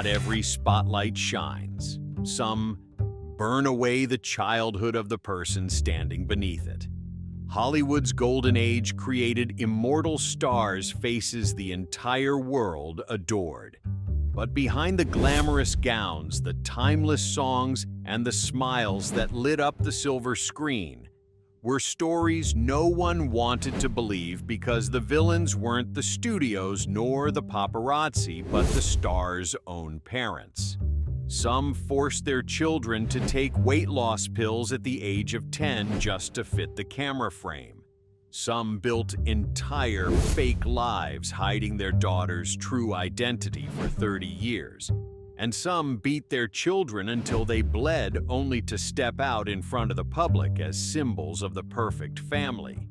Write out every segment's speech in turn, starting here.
not every spotlight shines. Some burn away the childhood of the person standing beneath it. Hollywood's golden age created immortal stars' faces the entire world adored. But behind the glamorous gowns, the timeless songs, and the smiles that lit up the silver screen were stories no one wanted to believe, because the villains weren't the studios nor the paparazzi, but the stars' own parents. Some forced their children to take weight loss pills at the age of 10 just to fit the camera frame. Some built entire fake lives hiding their daughter's true identity for 30 years. And some beat their children until they bled, only to step out in front of the public as symbols of the perfect family.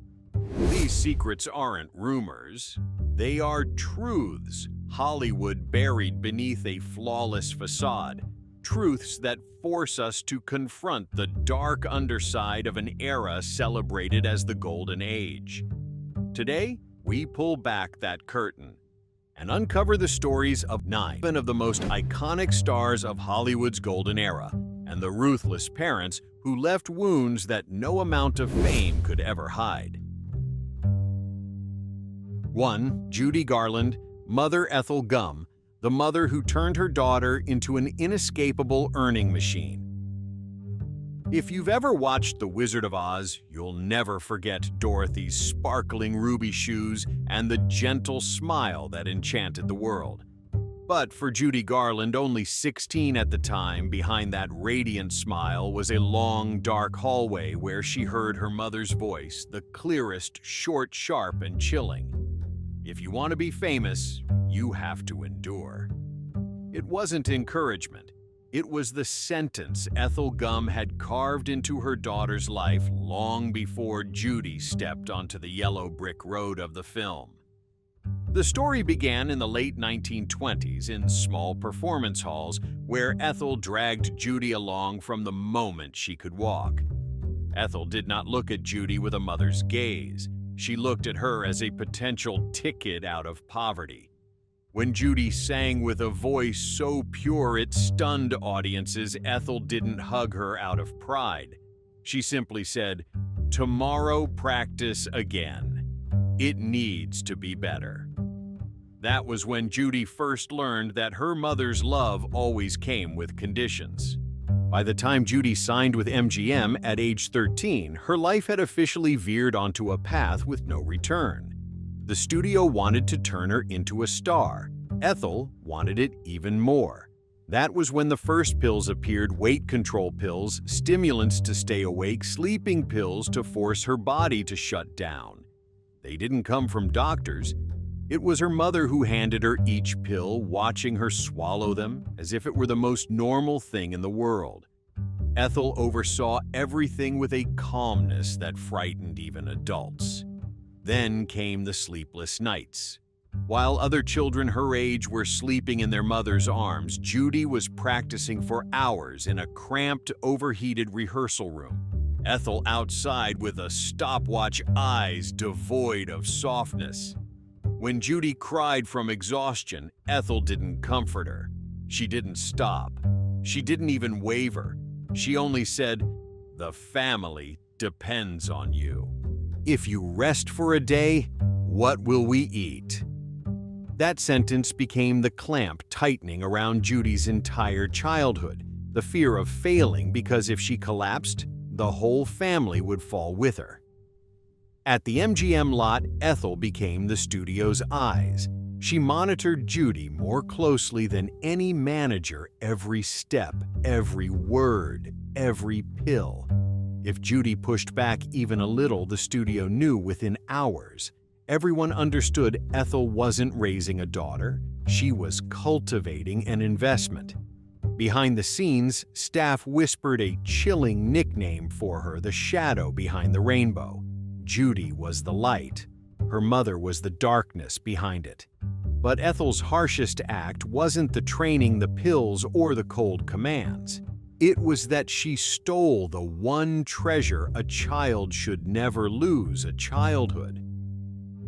These secrets aren't rumors. They are truths Hollywood buried beneath a flawless facade. Truths that force us to confront the dark underside of an era celebrated as the Golden Age. Today, we pull back that curtain and uncover the stories of 9 of the most iconic stars of Hollywood's golden era, and the ruthless parents who left wounds that no amount of fame could ever hide. 1. Judy Garland, Mother Ethel Gum, the mother who turned her daughter into an inescapable earning machine. If you've ever watched The Wizard of Oz, you'll never forget Dorothy's sparkling ruby shoes and the gentle smile that enchanted the world. But for Judy Garland, only 16 at the time, behind that radiant smile was a long, dark hallway where she heard her mother's voice, the clearest, short, sharp, and chilling. If you want to be famous, you have to endure. It wasn't encouragement. It was the sentence Ethel Gum had carved into her daughter's life long before Judy stepped onto the yellow brick road of the film. The story began in the late 1920s in small performance halls where Ethel dragged Judy along from the moment she could walk. Ethel did not look at Judy with a mother's gaze. She looked at her as a potential ticket out of poverty. When Judy sang with a voice so pure it stunned audiences, Ethel didn't hug her out of pride. She simply said, "Tomorrow practice again. It needs to be better." That was when Judy first learned that her mother's love always came with conditions. By the time Judy signed with MGM at age 13, her life had officially veered onto a path with no return. The studio wanted to turn her into a star. Ethel wanted it even more. That was when the first pills appeared: weight control pills, stimulants to stay awake, sleeping pills to force her body to shut down. They didn't come from doctors. It was her mother who handed her each pill, watching her swallow them as if it were the most normal thing in the world. Ethel oversaw everything with a calmness that frightened even adults. Then came the sleepless nights. While other children her age were sleeping in their mother's arms, Judy was practicing for hours in a cramped, overheated rehearsal room. Ethel outside with a stopwatch, eyes devoid of softness. When Judy cried from exhaustion, Ethel didn't comfort her. She didn't stop. She didn't even waver. She only said, "The family depends on you. If you rest for a day, what will we eat?" That sentence became the clamp tightening around Judy's entire childhood, the fear of failing, because if she collapsed, the whole family would fall with her. At the MGM lot, Ethel became the studio's eyes. She monitored Judy more closely than any manager, every step, every word, every pill. If Judy pushed back even a little, the studio knew within hours. Everyone understood Ethel wasn't raising a daughter, she was cultivating an investment. Behind the scenes, staff whispered a chilling nickname for her: the shadow behind the rainbow. Judy was the light. Her mother was the darkness behind it. But Ethel's harshest act wasn't the training, the pills, or the cold commands. It was that she stole the one treasure a child should never lose: a childhood.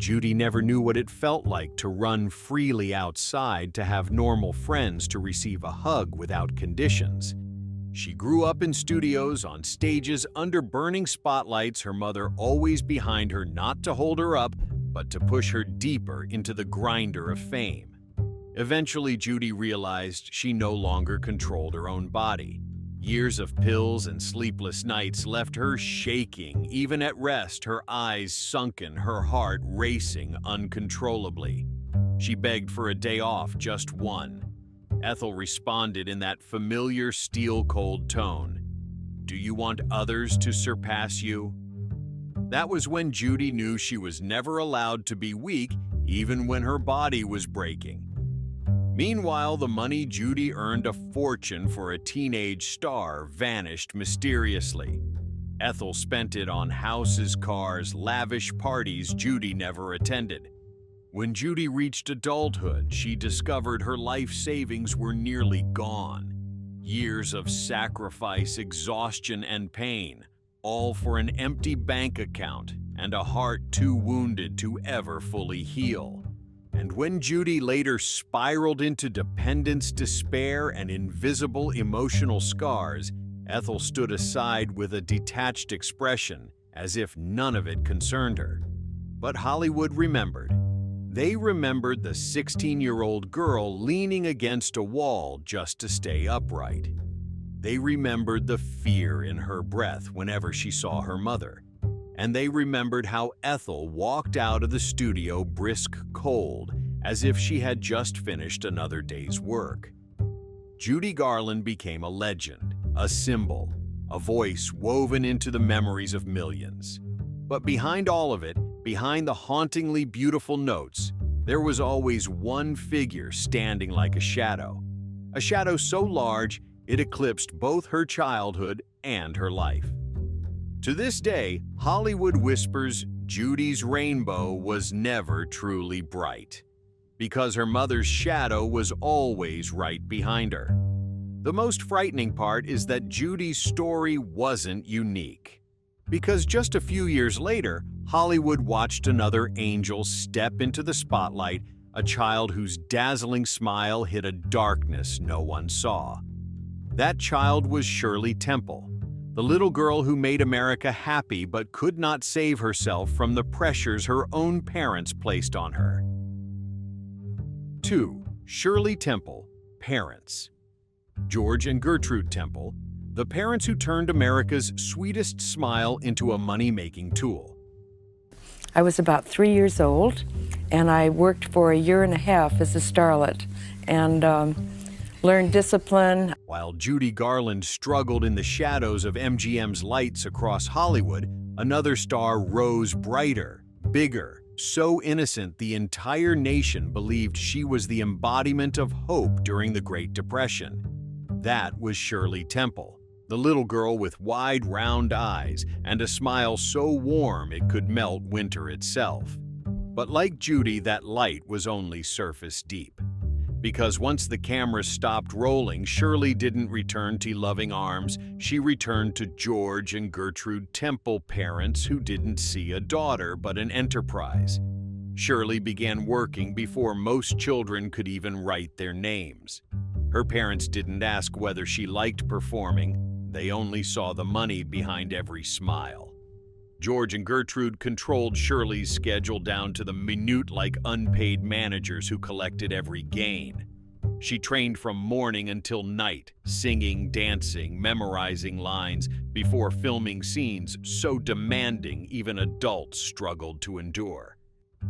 Judy never knew what it felt like to run freely outside, to have normal friends, to receive a hug without conditions. She grew up in studios, on stages, under burning spotlights, her mother always behind her, not to hold her up, but to push her deeper into the grinder of fame. Eventually, Judy realized she no longer controlled her own body. Years of pills and sleepless nights left her shaking, even at rest, her eyes sunken, her heart racing uncontrollably. She begged for a day off, just one. Ethel responded in that familiar steel-cold tone. "Do you want others to surpass you?" That was when Judy knew she was never allowed to be weak, even when her body was breaking. Meanwhile, the money Judy earned, a fortune for a teenage star, vanished mysteriously. Ethel spent it on houses, cars, lavish parties Judy never attended. When Judy reached adulthood, she discovered her life savings were nearly gone. Years of sacrifice, exhaustion, and pain, all for an empty bank account and a heart too wounded to ever fully heal. And when Judy later spiraled into dependence, despair, and invisible emotional scars, Ethel stood aside with a detached expression, as if none of it concerned her. But Hollywood remembered. They remembered the 16-year-old girl leaning against a wall just to stay upright. They remembered the fear in her breath whenever she saw her mother. And they remembered how Ethel walked out of the studio brisk cold, as if she had just finished another day's work. Judy Garland became a legend, a symbol, a voice woven into the memories of millions. But behind all of it, behind the hauntingly beautiful notes, there was always one figure standing like a shadow so large it eclipsed both her childhood and her life. To this day, Hollywood whispers Judy's rainbow was never truly bright, because her mother's shadow was always right behind her. The most frightening part is that Judy's story wasn't unique, because just a few years later, Hollywood watched another angel step into the spotlight, a child whose dazzling smile hid a darkness no one saw. That child was Shirley Temple, the little girl who made America happy but could not save herself from the pressures her own parents placed on her. 2. Shirley Temple, parents. George and Gertrude Temple, the parents who turned America's sweetest smile into a money-making tool. I was about 3 years old, and I worked for a year and a half as a starlet, and learned discipline. While Judy Garland struggled in the shadows of MGM's lights across Hollywood, another star rose brighter, bigger, so innocent the entire nation believed she was the embodiment of hope during the Great Depression. That was Shirley Temple, the little girl with wide, round eyes and a smile so warm it could melt winter itself. But like Judy, that light was only surface deep. Because once the camera stopped rolling, Shirley didn't return to loving arms. She returned to George and Gertrude Temple, parents who didn't see a daughter but an enterprise. Shirley began working before most children could even write their names. Her parents didn't ask whether she liked performing. They only saw the money behind every smile. George and Gertrude controlled Shirley's schedule down to the minute, like unpaid managers who collected every gain. She trained from morning until night, singing, dancing, memorizing lines before filming scenes so demanding even adults struggled to endure.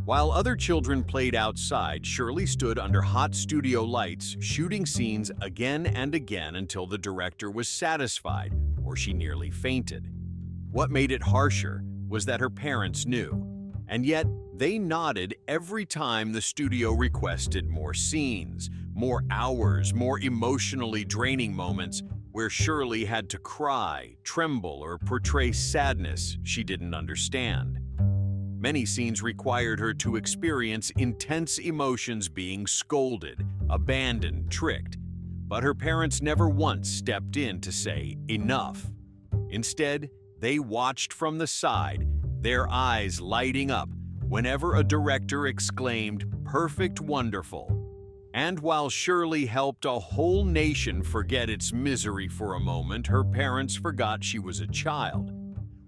While other children played outside, Shirley stood under hot studio lights, shooting scenes again and again until the director was satisfied or she nearly fainted. What made it harsher was that her parents knew, and yet they nodded every time the studio requested more scenes, more hours, more emotionally draining moments where Shirley had to cry, tremble, or portray sadness she didn't understand. Many scenes required her to experience intense emotions, being scolded, abandoned, tricked, but her parents never once stepped in to say, "Enough." Instead, they watched from the side, their eyes lighting up, whenever a director exclaimed, "Perfect, wonderful." And while Shirley helped a whole nation forget its misery for a moment, her parents forgot she was a child.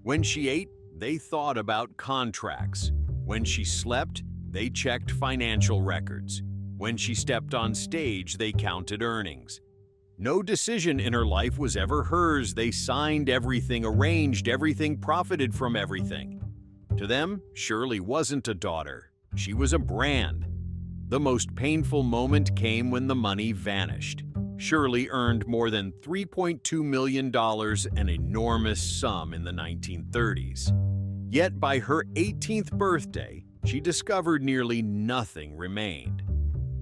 When she ate, they thought about contracts. When she slept, they checked financial records. When she stepped on stage, they counted earnings. No decision in her life was ever hers. They signed everything, arranged everything, profited from everything. To them, Shirley wasn't a daughter. She was a brand. The most painful moment came when the money vanished. Shirley earned more than $3.2 million, an enormous sum in the 1930s. Yet by her 18th birthday, she discovered nearly nothing remained.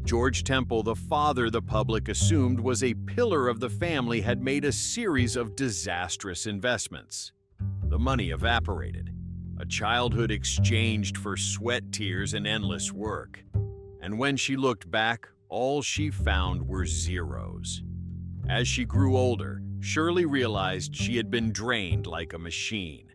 George Temple, the father the public assumed was a pillar of the family, had made a series of disastrous investments. The money evaporated. A childhood exchanged for sweat, tears, and endless work. And when she looked back, all she found were zeros. As she grew older, Shirley realized she had been drained like a machine.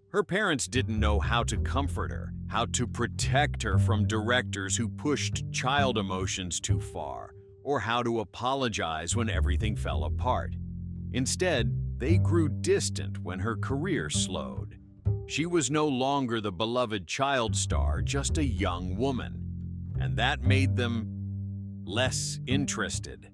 Her parents didn't know how to comfort her, how to protect her from directors who pushed child emotions too far, or how to apologize when everything fell apart. Instead, they grew distant when her career slowed. She was no longer the beloved child star, just a young woman. And that made them less interested.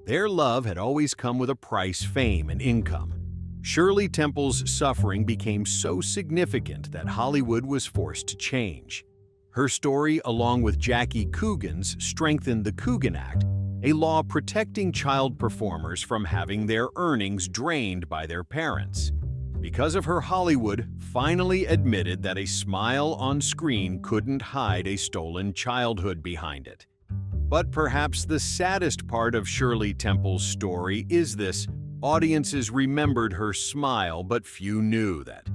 Their love had always come with a price: fame and income. Shirley Temple's suffering became so significant that Hollywood was forced to change. Her story, along with Jackie Coogan's, strengthened the Coogan Act, a law protecting child performers from having their earnings drained by their parents. Because of her, Hollywood finally admitted that a smile on screen couldn't hide a stolen childhood behind it. But perhaps the saddest part of Shirley Temple's story is this: audiences remembered her smile, but few knew that.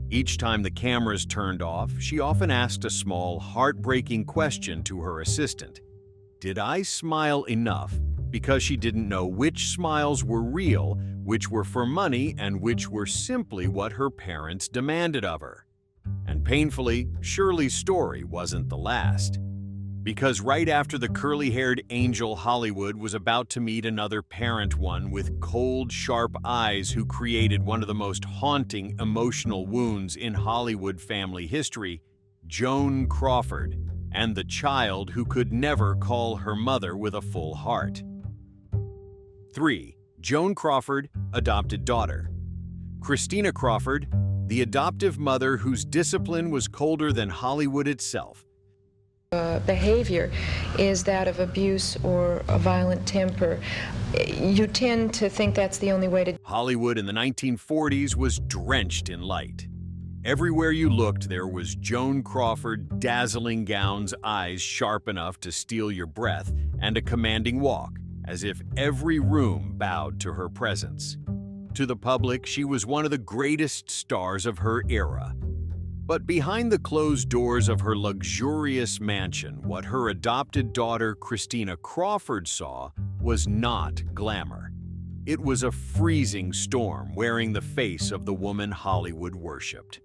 Each time the cameras turned off, she often asked a small, heartbreaking question to her assistant. Did I smile enough? Because she didn't know which smiles were real, which were for money, and which were simply what her parents demanded of her. And painfully, Shirley's story wasn't the last. Because right after the curly-haired angel, Hollywood was about to meet another parent, one with cold, sharp eyes who created one of the most haunting emotional wounds in Hollywood family history, Joan Crawford, and the child who could never call her mother with a full heart. 3. Joan Crawford, adopted daughter. Christina Crawford, the adoptive mother whose discipline was colder than Hollywood itself. Behavior is that of abuse or a violent temper. You tend to think that's the only way to... Hollywood in the 1940s was drenched in light. Everywhere you looked, there was Joan Crawford, dazzling gowns, eyes sharp enough to steal your breath, and a commanding walk, as if every room bowed to her presence. To the public, she was one of the greatest stars of her era. But behind the closed doors of her luxurious mansion, what her adopted daughter Christina Crawford saw was not glamour. It was a freezing storm wearing the face of the woman Hollywood worshipped.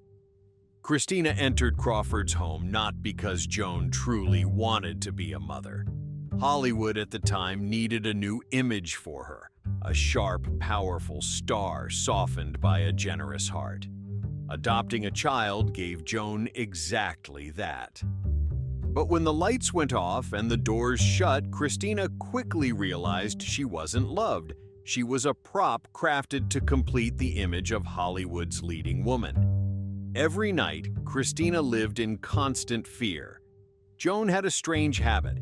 Christina entered Crawford's home not because Joan truly wanted to be a mother. Hollywood at the time needed a new image for her, a sharp, powerful star softened by a generous heart. Adopting a child gave Joan exactly that. But when the lights went off and the doors shut, Christina quickly realized she wasn't loved. She was a prop crafted to complete the image of Hollywood's leading woman. Every night, Christina lived in constant fear. Joan had a strange habit.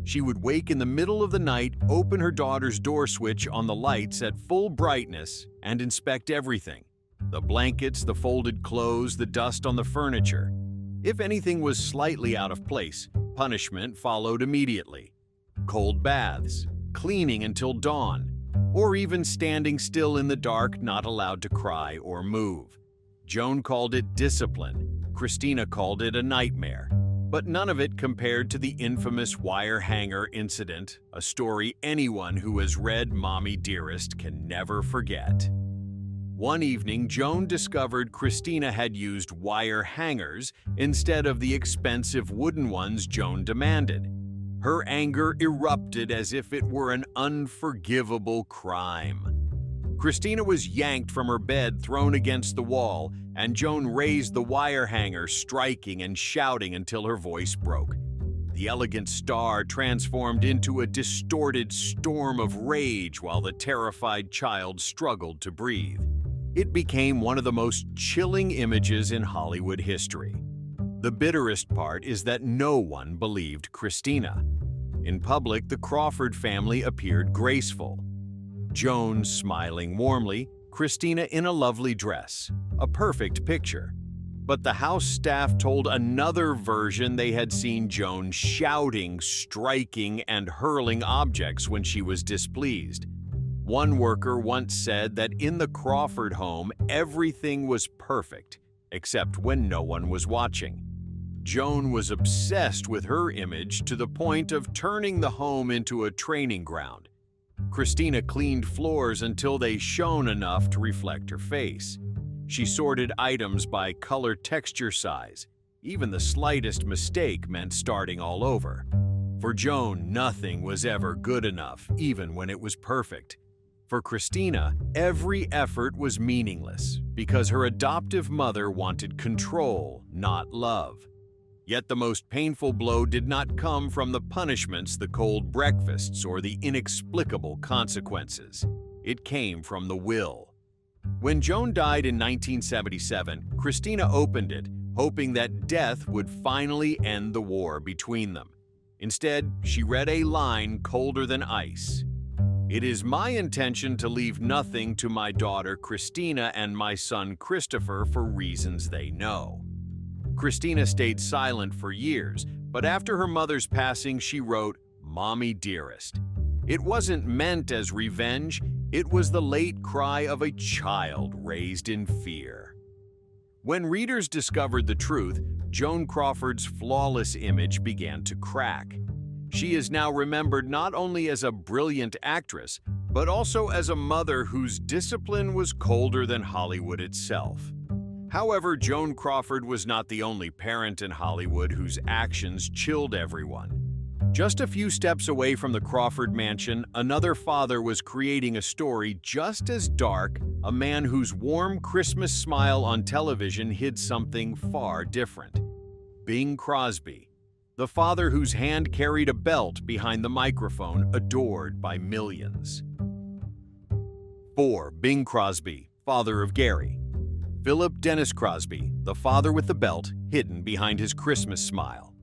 She would wake in the middle of the night, open her daughter's door switch on the lights at full brightness, and inspect everything. The blankets, the folded clothes, the dust on the furniture. If anything was slightly out of place, punishment followed immediately. Cold baths, cleaning until dawn, or even standing still in the dark, not allowed to cry or move. Joan called it discipline. Christina called it a nightmare. But none of it compared to the infamous wire hanger incident, a story anyone who has read Mommy Dearest can never forget. One evening, Joan discovered Christina had used wire hangers instead of the expensive wooden ones Joan demanded. Her anger erupted as if it were an unforgivable crime. Christina was yanked from her bed, thrown against the wall, and Joan raised the wire hanger, striking and shouting until her voice broke. The elegant star transformed into a distorted storm of rage while the terrified child struggled to breathe. It became one of the most chilling images in Hollywood history. The bitterest part is that no one believed Christina. In public, the Crawford family appeared graceful. Joan smiling warmly, Christina in a lovely dress, a perfect picture. But the house staff told another version they had seen Joan shouting, striking, and hurling objects when she was displeased. One worker once said that in the Crawford home, everything was perfect, except when no one was watching. Joan was obsessed with her image to the point of turning the home into a training ground. Christina cleaned floors until they shone enough to reflect her face. She sorted items by color, texture, size. Even the slightest mistake meant starting all over. For Joan, nothing was ever good enough, even when it was perfect. For Christina, every effort was meaningless because her adoptive mother wanted control, not love. Yet the most painful blow did not come from the punishments, the cold breakfasts, or the inexplicable consequences. It came from the will. When Joan died in 1977, Christina opened it, hoping that death would finally end the war between them. Instead, she read a line colder than ice. "It is my intention to leave nothing to my daughter Christina and my son Christopher for reasons they know." Christina stayed silent for years, but after her mother's passing, she wrote, "Mommy Dearest." It wasn't meant as revenge, it was the late cry of a child raised in fear. When readers discovered the truth, Joan Crawford's flawless image began to crack. She is now remembered not only as a brilliant actress, but also as a mother whose discipline was colder than Hollywood itself. However, Joan Crawford was not the only parent in Hollywood whose actions chilled everyone. Just a few steps away from the Crawford mansion, another father was creating a story just as dark, a man whose warm Christmas smile on television hid something far different. Bing Crosby, the father whose hand carried a belt behind the microphone, adored by millions. 4. Bing Crosby, father of Gary. Philip Dennis Crosby, the father with the belt hidden behind his Christmas smile.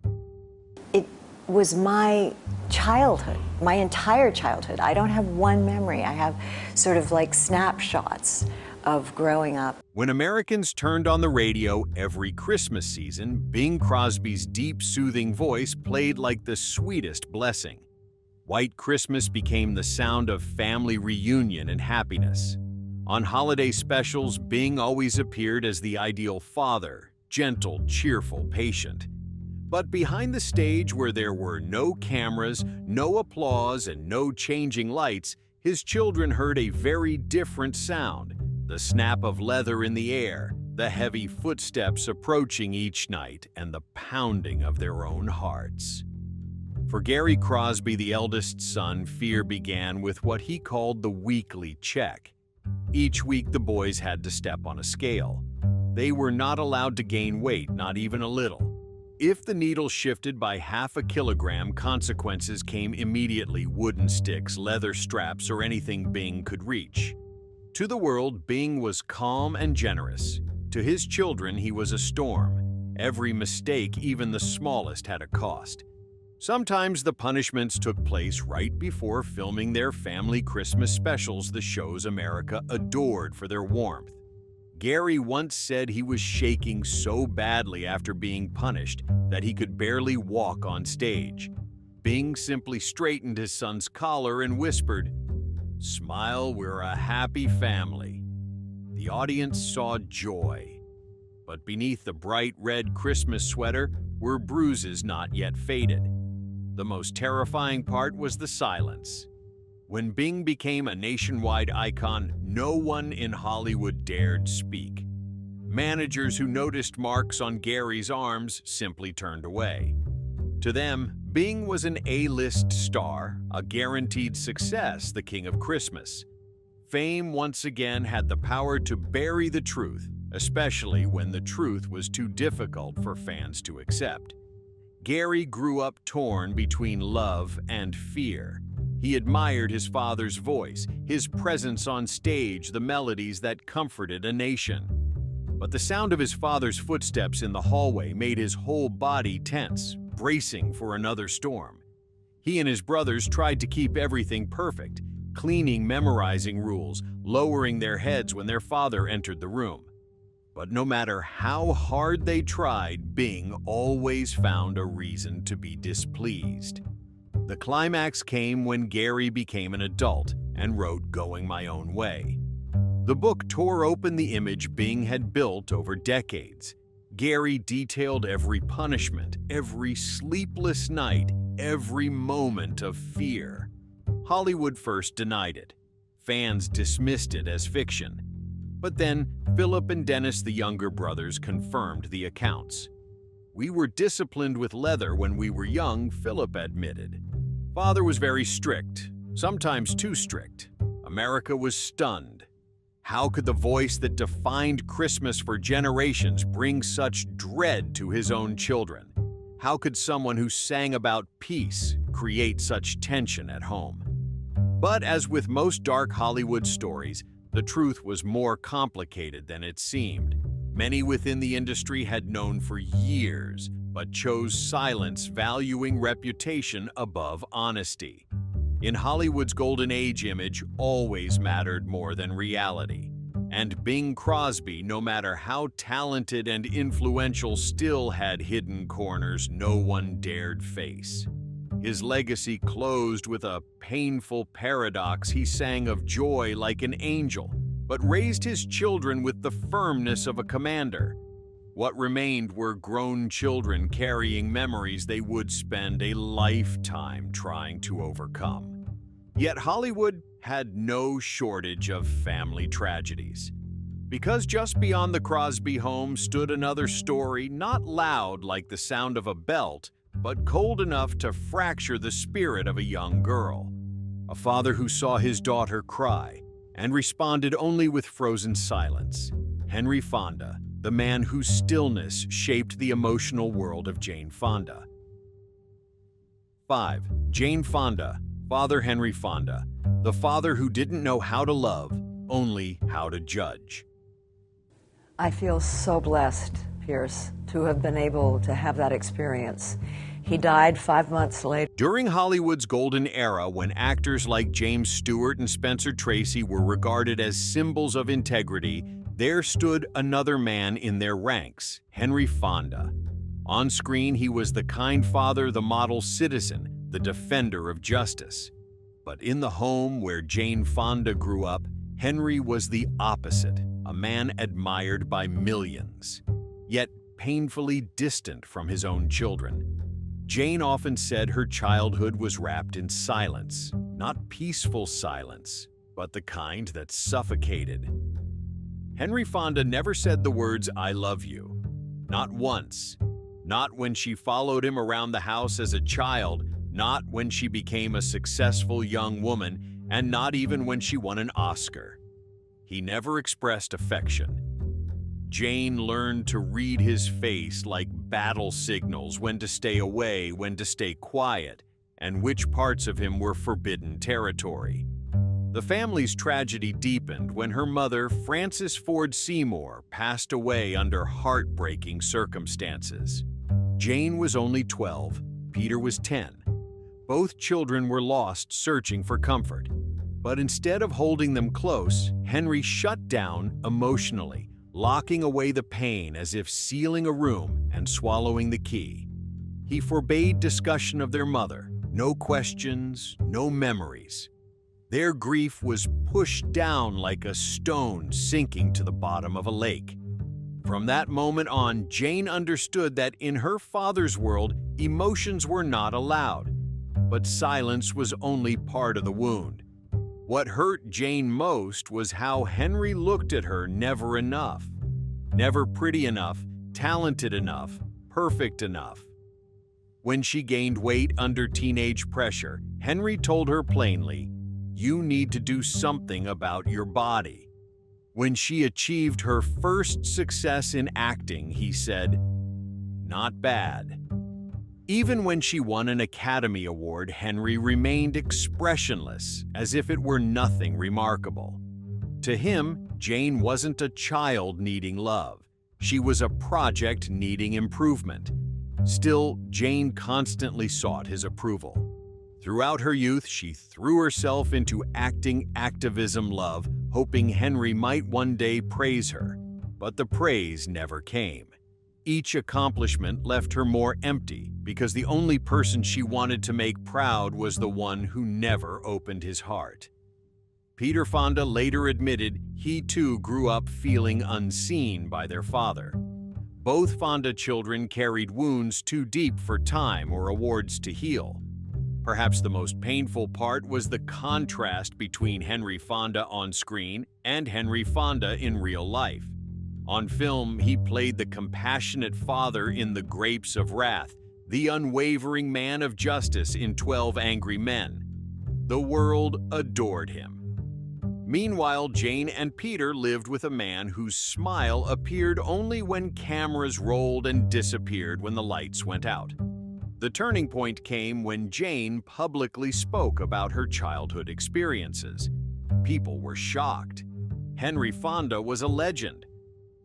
It was my childhood, my entire childhood. I don't have one memory. I have sort of like snapshots of growing up. When Americans turned on the radio every Christmas season, Bing Crosby's deep, soothing voice played like the sweetest blessing. White Christmas became the sound of family reunion and happiness. On holiday specials, Bing always appeared as the ideal father, gentle, cheerful, patient. But behind the stage, where there were no cameras, no applause, and no changing lights, his children heard a very different sound: the snap of leather in the air, the heavy footsteps approaching each night, and the pounding of their own hearts. For Gary Crosby, the eldest son, fear began with what he called the weekly check. Each week, the boys had to step on a scale. They were not allowed to gain weight, not even a little. If the needle shifted by half a kilogram, consequences came immediately: wooden sticks, leather straps, or anything Bing could reach. To the world, Bing was calm and generous. To his children, he was a storm. Every mistake, even the smallest, had a cost. Sometimes the punishments took place right before filming their family Christmas specials, the shows America adored for their warmth. Gary once said he was shaking so badly after being punished that he could barely walk on stage. Bing simply straightened his son's collar and whispered, "Smile, we're a happy family." The audience saw joy. But beneath the bright red Christmas sweater were bruises not yet faded. The most terrifying part was the silence. When Bing became a nationwide icon, no one in Hollywood dared speak. Managers who noticed marks on Gary's arms simply turned away. To them, Bing was an A-list star, a guaranteed success, the king of Christmas. Fame once again had the power to bury the truth, especially when the truth was too difficult for fans to accept. Gary grew up torn between love and fear. He admired his father's voice, his presence on stage, the melodies that comforted a nation. But the sound of his father's footsteps in the hallway made his whole body tense, bracing for another storm. He and his brothers tried to keep everything perfect, cleaning, memorizing rules, lowering their heads when their father entered the room. But no matter how hard they tried, Bing always found a reason to be displeased. The climax came when Gary became an adult and wrote Going My Own Way. The book tore open the image Bing had built over decades. Gary detailed every punishment, every sleepless night, every moment of fear. Hollywood first denied it. Fans dismissed it as fiction. But then, Philip and Dennis, the younger brothers, confirmed the accounts. "We were disciplined with leather when we were young," Philip admitted. "Father was very strict, sometimes too strict. America was stunned. How could the voice that defined Christmas for generations bring such dread to his own children? How could someone who sang about peace create such tension at home?" But as with most dark Hollywood stories, the truth was more complicated than it seemed. Many within the industry had known for years, but chose silence, valuing reputation above honesty. In Hollywood's golden age, image always mattered more than reality. And Bing Crosby, no matter how talented and influential, still had hidden corners no one dared face. His legacy closed with a painful paradox. He sang of joy like an angel, but raised his children with the firmness of a commander. What remained were grown children carrying memories they would spend a lifetime trying to overcome. Yet Hollywood had no shortage of family tragedies. Because just beyond the Crosby home stood another story, not loud like the sound of a belt, but cold enough to fracture the spirit of a young girl. A father who saw his daughter cry and responded only with frozen silence. Henry Fonda, the man whose stillness shaped the emotional world of Jane Fonda. 5. Jane Fonda, Father Henry Fonda, the father who didn't know how to love, only how to judge. I feel so blessed, Pierce, to have been able to have that experience. He died 5 months later. During Hollywood's golden era, when actors like James Stewart and Spencer Tracy were regarded as symbols of integrity, there stood another man in their ranks, Henry Fonda. On screen, he was the kind father, the model citizen, the defender of justice. But in the home where Jane Fonda grew up, Henry was the opposite, a man admired by millions, yet painfully distant from his own children. Jane often said her childhood was wrapped in silence, not peaceful silence, but the kind that suffocated. Henry Fonda never said the words, "I love you." Not once. Not when she followed him around the house as a child, not when she became a successful young woman, and not even when she won an Oscar. He never expressed affection. Jane learned to read his face like battle signals, when to stay away, when to stay quiet, and which parts of him were forbidden territory. The family's tragedy deepened when her mother, Frances Ford Seymour, passed away under heartbreaking circumstances. Jane was only 12, Peter was 10. Both children were lost searching for comfort. But instead of holding them close, Henry shut down emotionally, locking away the pain as if sealing a room and swallowing the key. He forbade discussion of their mother, no questions, no memories. Their grief was pushed down like a stone sinking to the bottom of a lake. From that moment on, Jane understood that in her father's world, emotions were not allowed. But silence was only part of the wound. What hurt Jane most was how Henry looked at her never enough. Never pretty enough, talented enough, perfect enough. When she gained weight under teenage pressure, Henry told her plainly, "You need to do something about your body." When she achieved her first success in acting, he said, "Not bad." Even when she won an Academy Award, Henry remained expressionless, as if it were nothing remarkable. To him, Jane wasn't a child needing love. She was a project needing improvement. Still, Jane constantly sought his approval. Throughout her youth, she threw herself into acting activism love, hoping Henry might one day praise her. But the praise never came. Each accomplishment left her more empty, because the only person she wanted to make proud was the one who never opened his heart. Peter Fonda later admitted he too grew up feeling unseen by their father. Both Fonda children carried wounds too deep for time or awards to heal. Perhaps the most painful part was the contrast between Henry Fonda on screen and Henry Fonda in real life. On film, he played the compassionate father in The Grapes of Wrath, the unwavering man of justice in 12 Angry Men. The world adored him. Meanwhile, Jane and Peter lived with a man whose smile appeared only when cameras rolled and disappeared when the lights went out. The turning point came when Jane publicly spoke about her childhood experiences. People were shocked. Henry Fonda was a legend.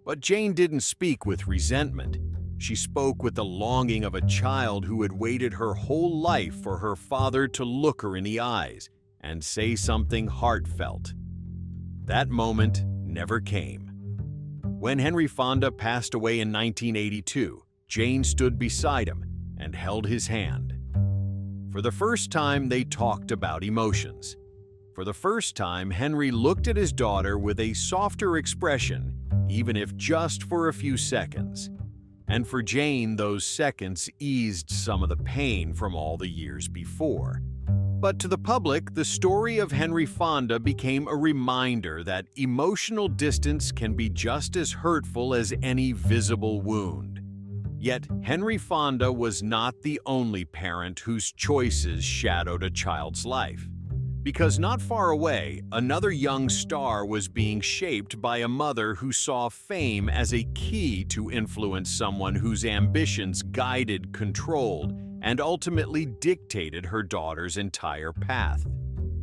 But Jane didn't speak with resentment. She spoke with the longing of a child who had waited her whole life for her father to look her in the eyes and say something heartfelt. That moment never came. When Henry Fonda passed away in 1982, Jane stood beside him and held his hand. For the first time, they talked about emotions. For the first time, Henry looked at his daughter with a softer expression, even if just for a few seconds. And for Jane, those seconds eased some of the pain from all the years before. But to the public, the story of Henry Fonda became a reminder that emotional distance can be just as hurtful as any visible wound. Yet, Henry Fonda was not the only parent whose choices shadowed a child's life. Because not far away, another young star was being shaped by a mother who saw fame as a key to influence someone whose ambitions guided, controlled, and ultimately dictated her daughter's entire path.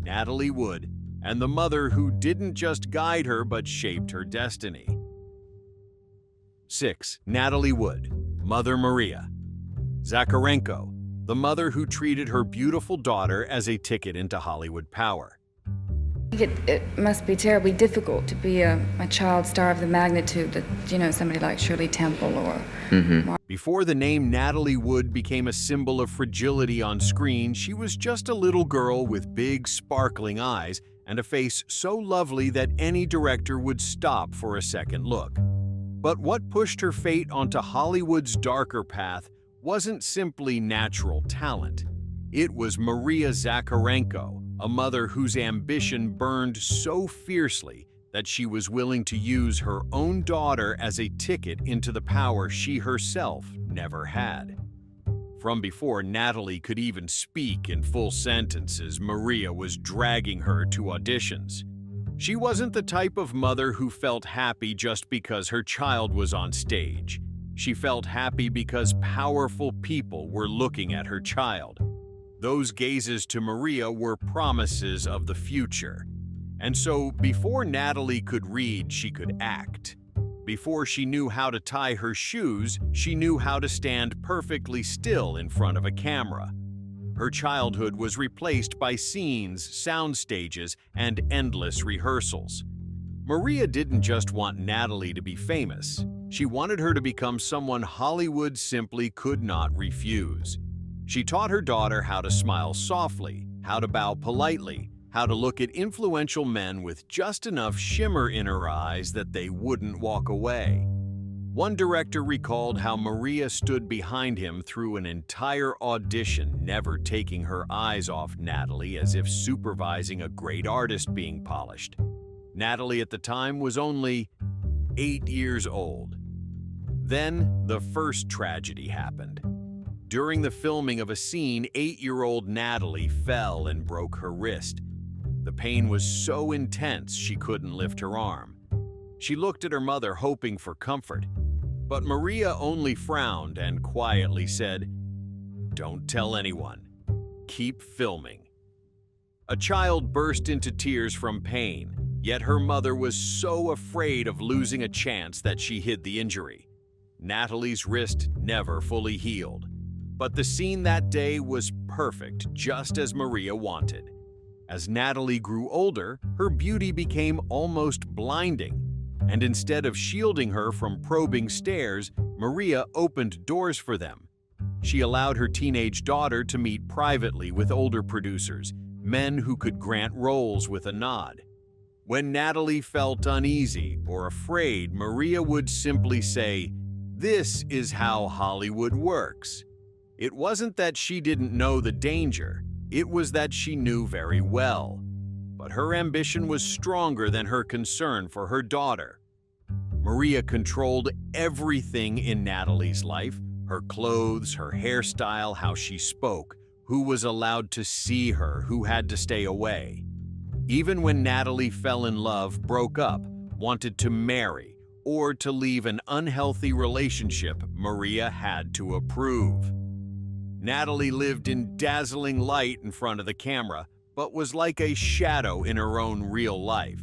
Natalie Wood, and the mother who didn't just guide her but shaped her destiny. 6. Natalie Wood, Mother Maria. Zakharenko, the mother who treated her beautiful daughter as a ticket into Hollywood power. It must be terribly difficult to be a child star of the magnitude that, somebody like Shirley Temple or... Before the name Natalie Wood became a symbol of fragility on screen, she was just a little girl with big, sparkling eyes and a face so lovely that any director would stop for a second look. But what pushed her fate onto Hollywood's darker path wasn't simply natural talent. It was Maria Zakharenko, a mother whose ambition burned so fiercely that she was willing to use her own daughter as a ticket into the power she herself never had. From before Natalie could even speak in full sentences, Maria was dragging her to auditions. She wasn't the type of mother who felt happy just because her child was on stage. She felt happy because powerful people were looking at her child. Those gazes to Maria were promises of the future. And so, before Natalie could read, she could act. Before she knew how to tie her shoes, she knew how to stand perfectly still in front of a camera. Her childhood was replaced by scenes, sound stages, and endless rehearsals. Maria didn't just want Natalie to be famous. She wanted her to become someone Hollywood simply could not refuse. She taught her daughter how to smile softly, how to bow politely, how to look at influential men with just enough shimmer in her eyes that they wouldn't walk away. One director recalled how Maria stood behind him through an entire audition, never taking her eyes off Natalie, as if supervising a great artist being polished. Natalie at the time was only 8 years old. Then the first tragedy happened. During the filming of a scene, 8-year-old Natalie fell and broke her wrist. The pain was so intense she couldn't lift her arm. She looked at her mother, hoping for comfort, but Maria only frowned and quietly said, "Don't tell anyone. Keep filming." A child burst into tears from pain, yet her mother was so afraid of losing a chance that she hid the injury. Natalie's wrist never fully healed, but the scene that day was perfect, just as Maria wanted. As Natalie grew older, her beauty became almost blinding, and instead of shielding her from probing stares, Maria opened doors for them. She allowed her teenage daughter to meet privately with older producers, men who could grant roles with a nod. When Natalie felt uneasy or afraid, Maria would simply say, "This is how Hollywood works." It wasn't that she didn't know the danger, it was that she knew very well. But her ambition was stronger than her concern for her daughter. Maria controlled everything in Natalie's life: her clothes, her hairstyle, how she spoke, who was allowed to see her, who had to stay away. Even when Natalie fell in love, broke up, wanted to marry, or to leave an unhealthy relationship, Maria had to approve. Natalie lived in dazzling light in front of the camera, but was like a shadow in her own real life.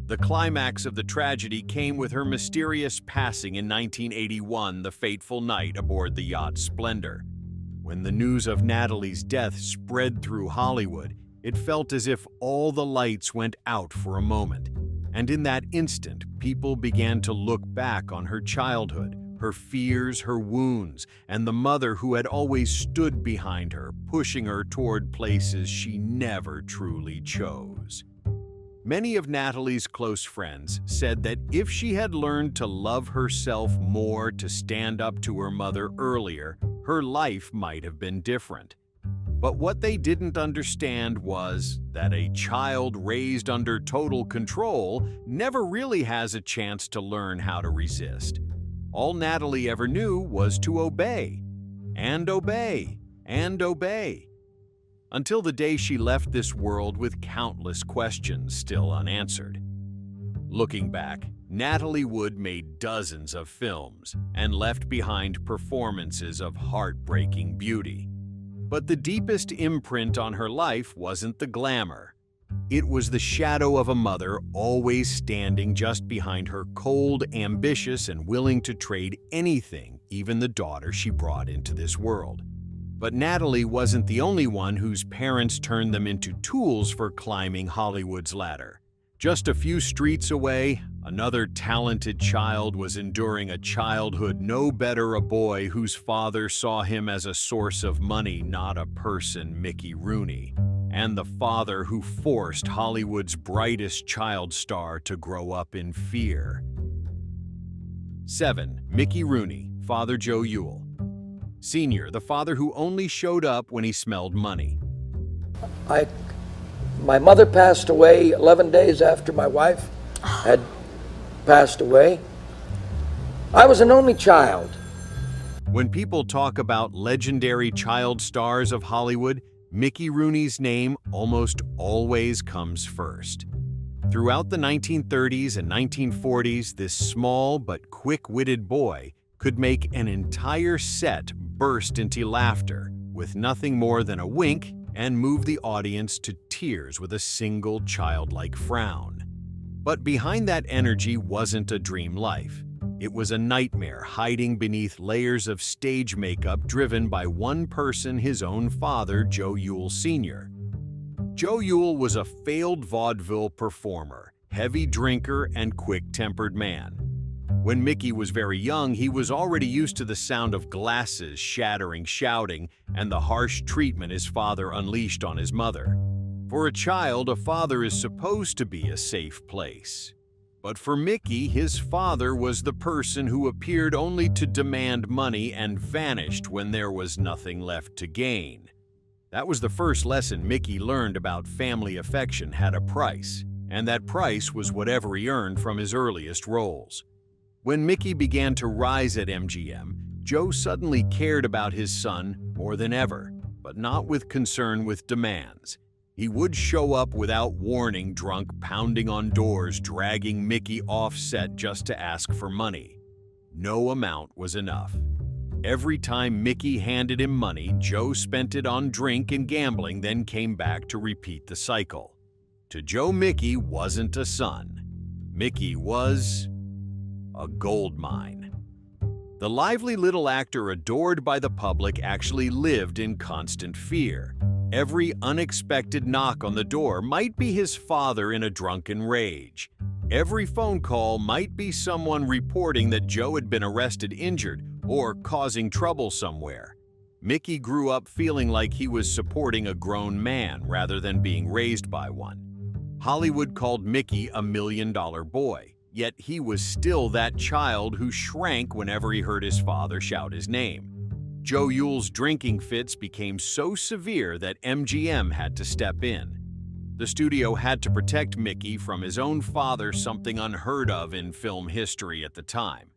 The climax of the tragedy came with her mysterious passing in 1981, the fateful night aboard the yacht Splendor. When the news of Natalie's death spread through Hollywood, it felt as if all the lights went out for a moment. And in that instant, people began to look back on her childhood, her fears, her wounds, and the mother who had always stood behind her, pushing her toward places she never truly chose. Many of Natalie's close friends said that if she had learned to love herself more, to stand up to her mother earlier, her life might have been different. But what they didn't understand was that a child raised under total control never really has a chance to learn how to resist. All Natalie ever knew was to obey, and obey, and obey, until the day she left this world with countless questions still unanswered. Looking back, Natalie Wood made dozens of films and left behind performances of heartbreaking beauty. But the deepest imprint on her life wasn't the glamour. It was the shadow of a mother always standing just behind her, cold, ambitious, and willing to trade anything, even the daughter she brought into this world. But Natalie wasn't the only one whose parents turned them into tools for climbing Hollywood's ladder. Just a few streets away, another talented child was enduring a childhood no better, a boy whose father saw him as a source of money, not a person, Mickey Rooney, and the father who forced Hollywood's brightest child star to grow up in fear. 7. Mickey Rooney, Father Joe Ewell. Senior, the father who only showed up when he smelled money. My mother passed away 11 days after my wife had passed away. I was an only child. When people talk about legendary child stars of Hollywood, Mickey Rooney's name almost always comes first. Throughout the 1930s and 1940s, this small but quick-witted boy could make an entire set burst into laughter with nothing more than a wink and move the audience to tears with a single childlike frown. But behind that energy wasn't a dream life. It was a nightmare hiding beneath layers of stage makeup driven by one person, his own father, Joe Ewell Sr. Joe Ewell was a failed vaudeville performer, heavy drinker, and quick-tempered man. When Mickey was very young, he was already used to the sound of glasses shattering, shouting, and the harsh treatment his father unleashed on his mother. For a child, a father is supposed to be a safe place. But for Mickey, his father was the person who appeared only to demand money and vanished when there was nothing left to gain. That was the first lesson Mickey learned about family affection had a price, and that price was whatever he earned from his earliest roles. When Mickey began to rise at MGM, Joe suddenly cared about his son more than ever, but not with concern with demands. He would show up without warning, drunk, pounding on doors, dragging Mickey off set just to ask for money. No amount was enough. Every time Mickey handed him money, Joe spent it on drink and gambling, then came back to repeat the cycle. To Joe, Mickey wasn't a son. Mickey was a gold mine. The lively little actor adored by the public actually lived in constant fear. Every unexpected knock on the door might be his father in a drunken rage. Every phone call might be someone reporting that Joe had been arrested, injured, or causing trouble somewhere. Mickey grew up feeling like he was supporting a grown man rather than being raised by one. Hollywood called Mickey a $1 million boy, yet he was still that child who shrank whenever he heard his father shout his name. Joe Yule's drinking fits became so severe that MGM had to step in. The studio had to protect Mickey from his own father, something unheard of in film history at the time.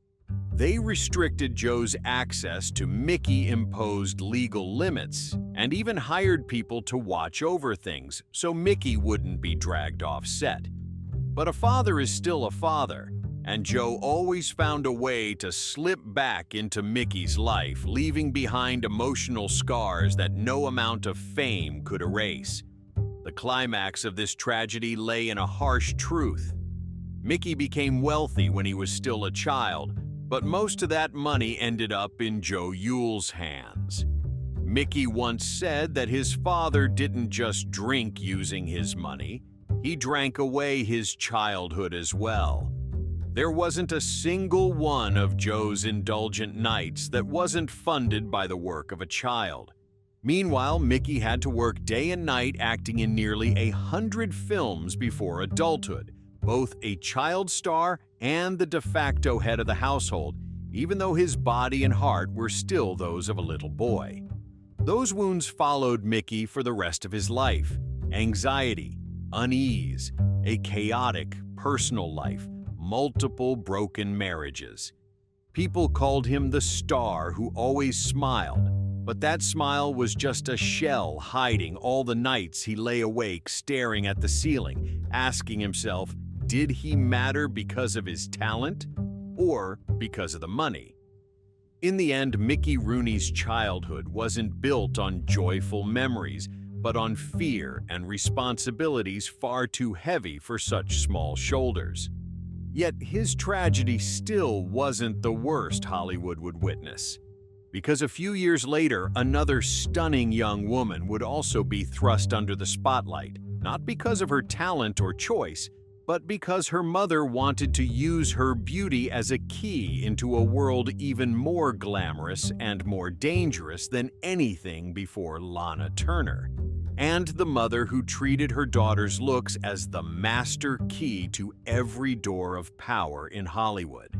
They restricted Joe's access to Mickey-imposed legal limits and even hired people to watch over things so Mickey wouldn't be dragged off set. But a father is still a father, and Joe always found a way to slip back into Mickey's life, leaving behind emotional scars that no amount of fame could erase. The climax of this tragedy lay in a harsh truth. Mickey became wealthy when he was still a child, but most of that money ended up in Joe Yule's hands. Mickey once said that his father didn't just drink using his money, he drank away his childhood as well. There wasn't a single one of Joe's indulgent nights that wasn't funded by the work of a child. Meanwhile, Mickey had to work day and night acting in nearly 100 films before adulthood, both a child star and the de facto head of the household, even though his body and heart were still those of a little boy. Those wounds followed Mickey for the rest of his life. Anxiety, unease, a chaotic personal life, multiple broken marriages. People called him the star who always smiled, but that smile was just a shell hiding all the nights he lay awake staring at the ceiling, asking himself, did he matter because of his talent or because of the money? In the end, Mickey Rooney's childhood wasn't built on joyful memories, but on fear and responsibilities far too heavy for such small shoulders. Yet his tragedy still wasn't the worst Hollywood would witness. Because a few years later, another stunning young woman would also be thrust under the spotlight, not because of her talent or choice, but because her mother wanted to use her beauty as a key into a world even more glamorous and more dangerous than anything before Lana Turner. And the mother who treated her daughter's looks as the master key to every door of power in Hollywood.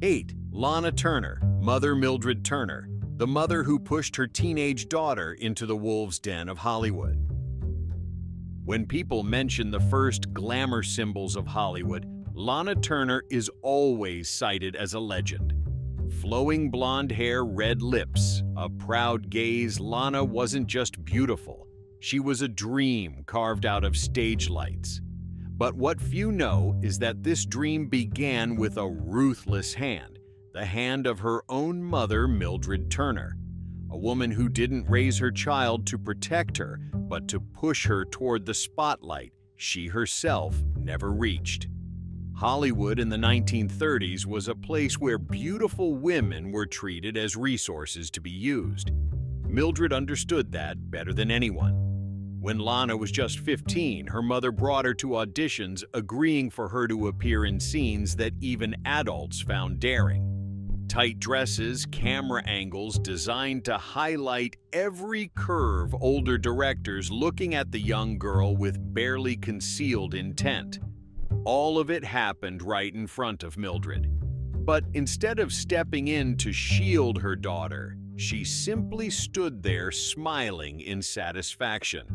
8. Lana Turner, Mother Mildred Turner, the mother who pushed her teenage daughter into the wolves' den of Hollywood. When people mention the first glamour symbols of Hollywood, Lana Turner is always cited as a legend. Flowing blonde hair, red lips, a proud gaze, Lana wasn't just beautiful. She was a dream carved out of stage lights. But what few know is that this dream began with a ruthless hand, the hand of her own mother, Mildred Turner. A woman who didn't raise her child to protect her, but to push her toward the spotlight she herself never reached. Hollywood in the 1930s was a place where beautiful women were treated as resources to be used. Mildred understood that better than anyone. When Lana was just 15, her mother brought her to auditions, agreeing for her to appear in scenes that even adults found daring. Tight dresses, camera angles designed to highlight every curve, older directors looking at the young girl with barely concealed intent. All of it happened right in front of Mildred. But instead of stepping in to shield her daughter, she simply stood there smiling in satisfaction.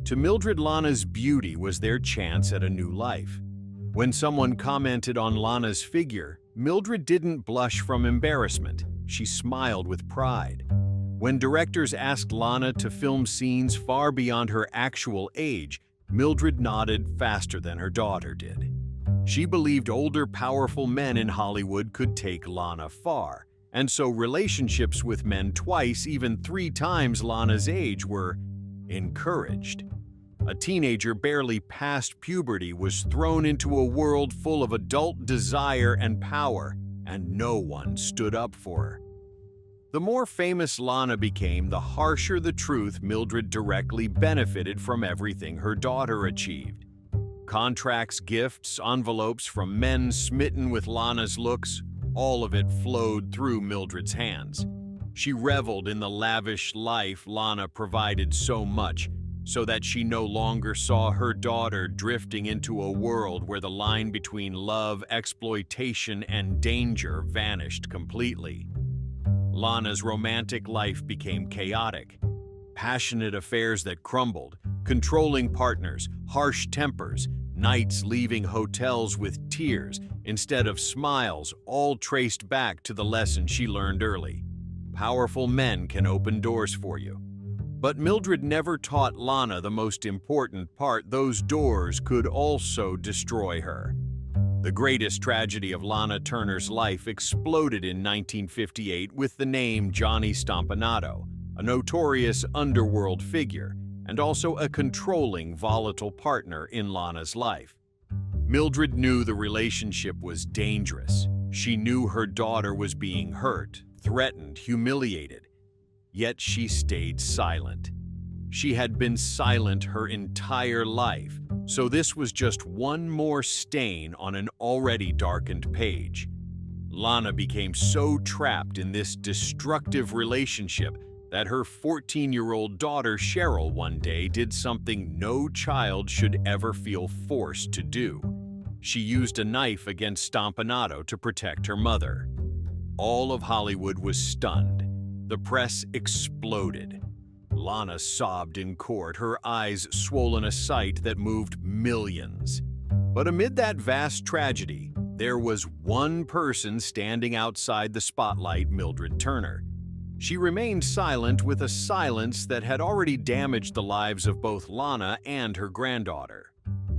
To Mildred, Lana's beauty was their chance at a new life. When someone commented on Lana's figure, Mildred didn't blush from embarrassment. She smiled with pride. When directors asked Lana to film scenes far beyond her actual age, Mildred nodded faster than her daughter did. She believed older, powerful men in Hollywood could take Lana far, and so relationships with men twice, even 3 times Lana's age were encouraged. A teenager barely past puberty was thrown into a world full of adult desire and power, and no one stood up for her. The more famous Lana became, the harsher the truth Mildred directly benefited from everything her daughter achieved. Contracts, gifts, envelopes from men smitten with Lana's looks, all of it flowed through Mildred's hands. She reveled in the lavish life Lana provided so much, so that she no longer saw her daughter drifting into a world where the line between love, exploitation, and danger vanished completely. Lana's romantic life became chaotic. Passionate affairs that crumbled, controlling partners, harsh tempers, nights leaving hotels with tears instead of smiles, all traced back to the lesson she learned early. Powerful men can open doors for you. But Mildred never taught Lana the most important part: those doors could also destroy her. The greatest tragedy of Lana Turner's life exploded in 1958 with the name Johnny Stompanato, a notorious underworld figure, and also a controlling, volatile partner in Lana's life. Mildred knew the relationship was dangerous. She knew her daughter was being hurt, threatened, humiliated. Yet she stayed silent. She had been silent her entire life, so this was just one more stain on an already darkened page. Lana became so trapped in this destructive relationship that her 14-year-old daughter Cheryl one day did something no child should ever feel forced to do. She used a knife against Stompanato to protect her mother. All of Hollywood was stunned. The press exploded. Lana sobbed in court, her eyes swollen a sight that moved millions. But amid that vast tragedy, there was one person standing outside the spotlight: Mildred Turner. She remained silent with a silence that had already damaged the lives of both Lana and her granddaughter.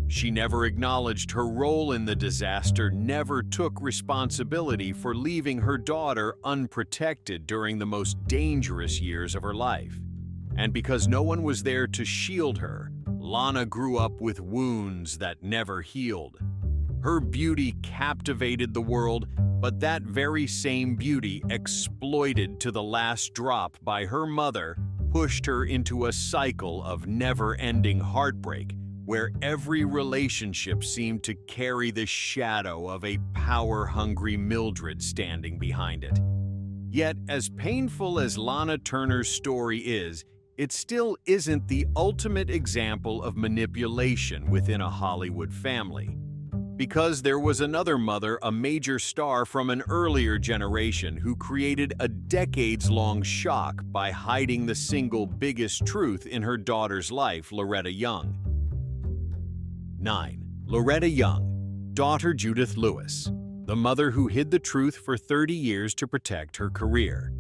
She never acknowledged her role in the disaster, never took responsibility for leaving her daughter unprotected during the most dangerous years of her life. And because no one was there to shield her, Lana grew up with wounds that never healed. Her beauty captivated the world, but that very same beauty, exploited to the last drop by her mother, pushed her into a cycle of never-ending heartbreak, where every relationship seemed to carry the shadow of a power-hungry Mildred standing behind it. Yet, as painful as Lana Turner's story is, it still isn't the ultimate example of manipulation within a Hollywood family. Because there was another mother, a major star from an earlier generation, who created a decades-long shock by hiding the single biggest truth in her daughter's life: Loretta Young. 9. Loretta Young, daughter Judith Lewis, the mother who hid the truth for 30 years to protect her career.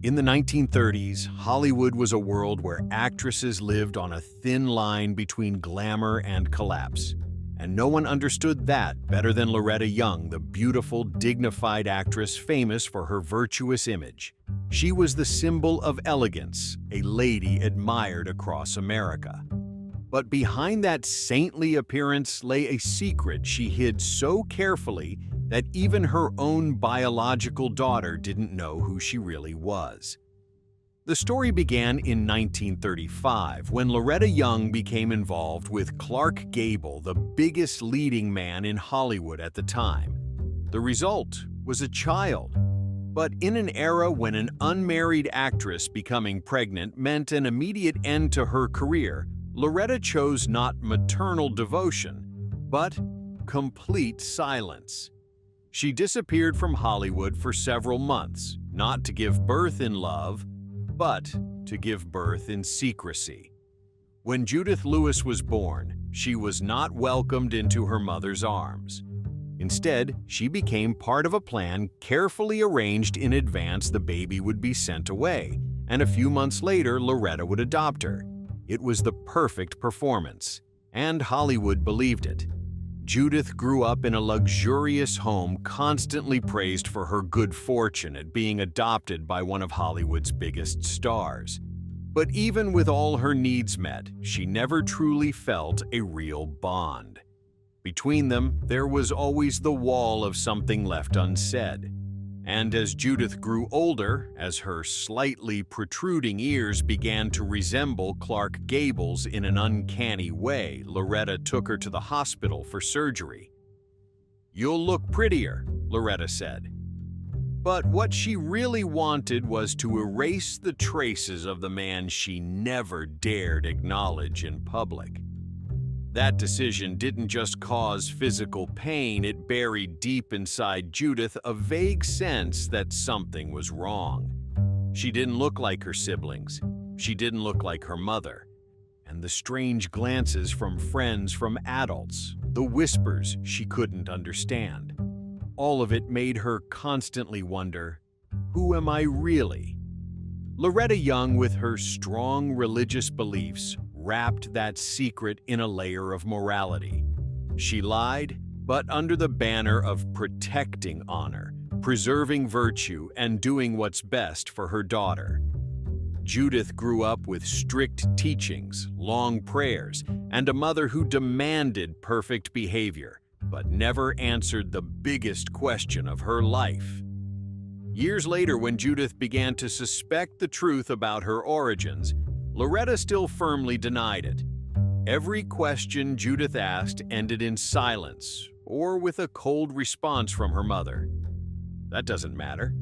In the 1930s, Hollywood was a world where actresses lived on a thin line between glamour and collapse. And no one understood that better than Loretta Young, the beautiful, dignified actress famous for her virtuous image. She was the symbol of elegance, a lady admired across America. But behind that saintly appearance lay a secret she hid so carefully that even her own biological daughter didn't know who she really was. The story began in 1935 when Loretta Young became involved with Clark Gable, the biggest leading man in Hollywood at the time. The result was a child. But in an era when an unmarried actress becoming pregnant meant an immediate end to her career, Loretta chose not maternal devotion, But complete silence. She disappeared from Hollywood for several months, not to give birth in love, but to give birth in secrecy. When Judith Lewis was born, she was not welcomed into her mother's arms. Instead, she became part of a plan carefully arranged in advance. The baby would be sent away, and a few months later, Loretta would adopt her. It was the perfect performance, and Hollywood believed it. Judith grew up in a luxurious home, constantly praised for her good fortune at being adopted by one of Hollywood's biggest stars. But even with all her needs met, she never truly felt a real bond. Between them, there was always the wall of something left unsaid. And as Judith grew older, as her slightly protruding ears began to resemble Clark Gable's in an uncanny way, Loretta took her to the hospital for surgery. "You'll look prettier," Loretta said. But what she really wanted was to erase the traces of the man she never dared acknowledge in public. That decision didn't just cause physical pain, it buried deep inside Judith a vague sense that something was wrong. She didn't look like her siblings. She didn't look like her mother. And the strange glances from friends, from adults, the whispers she couldn't understand. All of it made her constantly wonder, who am I really? Loretta Young, with her strong religious beliefs, wrapped that secret in a layer of morality. She lied, but under the banner of protecting honor, preserving virtue, and doing what's best for her daughter. Judith grew up with strict teachings, long prayers, and a mother who demanded perfect behavior, but never answered the biggest question of her life. Years later, when Judith began to suspect the truth about her origins, Loretta still firmly denied it. Every question Judith asked ended in silence or with a cold response from her mother. That doesn't matter.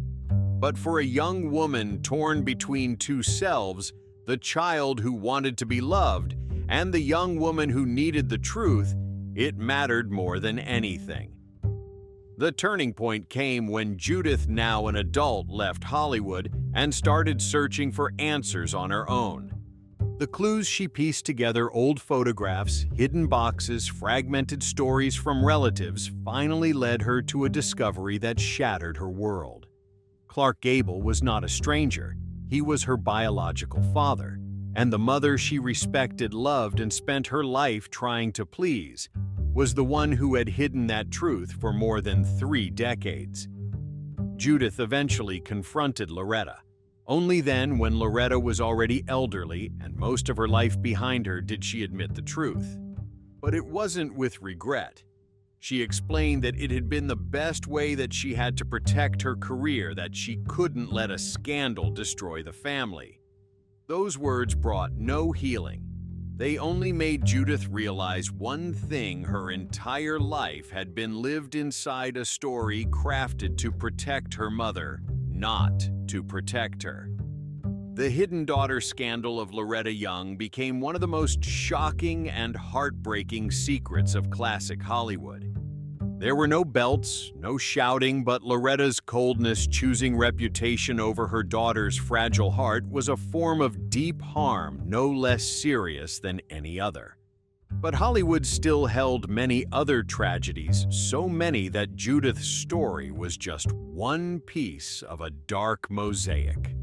But for a young woman torn between two selves, the child who wanted to be loved and the young woman who needed the truth, it mattered more than anything. The turning point came when Judith, now an adult, left Hollywood and started searching for answers on her own. The clues she pieced together, old photographs, hidden boxes, fragmented stories from relatives, finally led her to a discovery that shattered her world. Clark Gable was not a stranger. He was her biological father, and the mother she respected, loved, and spent her life trying to please was the one who had hidden that truth for more than 3 decades. Judith eventually confronted Loretta. Only then, when Loretta was already elderly and most of her life behind her, did she admit the truth. But it wasn't with regret. She explained that it had been the best way that she had to protect her career, that she couldn't let a scandal destroy the family. Those words brought no healing. They only made Judith realize one thing: her entire life had been lived inside a story crafted to protect her mother, not to protect her. The hidden daughter scandal of Loretta Young became one of the most shocking and heartbreaking secrets of classic Hollywood. There were no belts, no shouting, but Loretta's coldness, choosing reputation over her daughter's fragile heart, was a form of deep harm no less serious than any other. But Hollywood still held many other tragedies, so many that Judith's story was just one piece of a dark mosaic.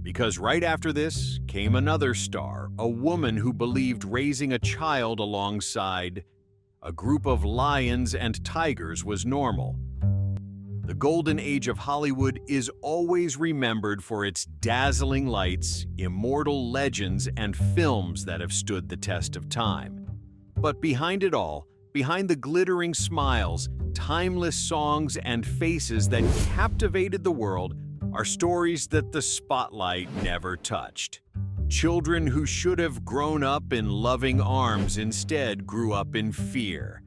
Because right after this came another star, a woman who believed raising a child alongside a group of lions and tigers was normal. The golden age of Hollywood is always remembered for its dazzling lights, immortal legends, and films that have stood the test of time. But behind it all, behind the glittering smiles, timeless songs, and faces that captivated the world, are stories that the spotlight never touched. Children who should have grown up in loving arms instead grew up in fear.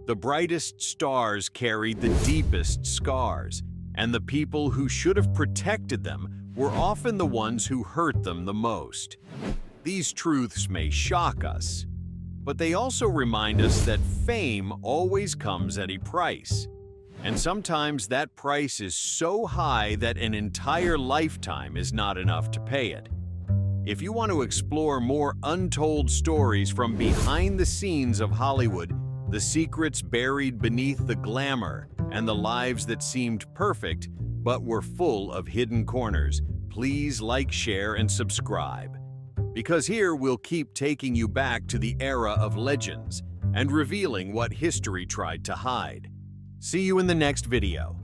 The brightest stars carried the deepest scars, and the people who should have protected them were often the ones who hurt them the most. These truths may shock us, But they also remind us that fame always comes at a price. And sometimes that price is so high that an entire lifetime is not enough to pay it. If you want to explore more untold stories from behind the scenes of Hollywood, the secrets buried beneath the glamour, and the lives that seemed perfect but were full of hidden corners, please like, share, and subscribe. Because here we'll keep taking you back to the era of legends and revealing what history tried to hide. See you in the next video.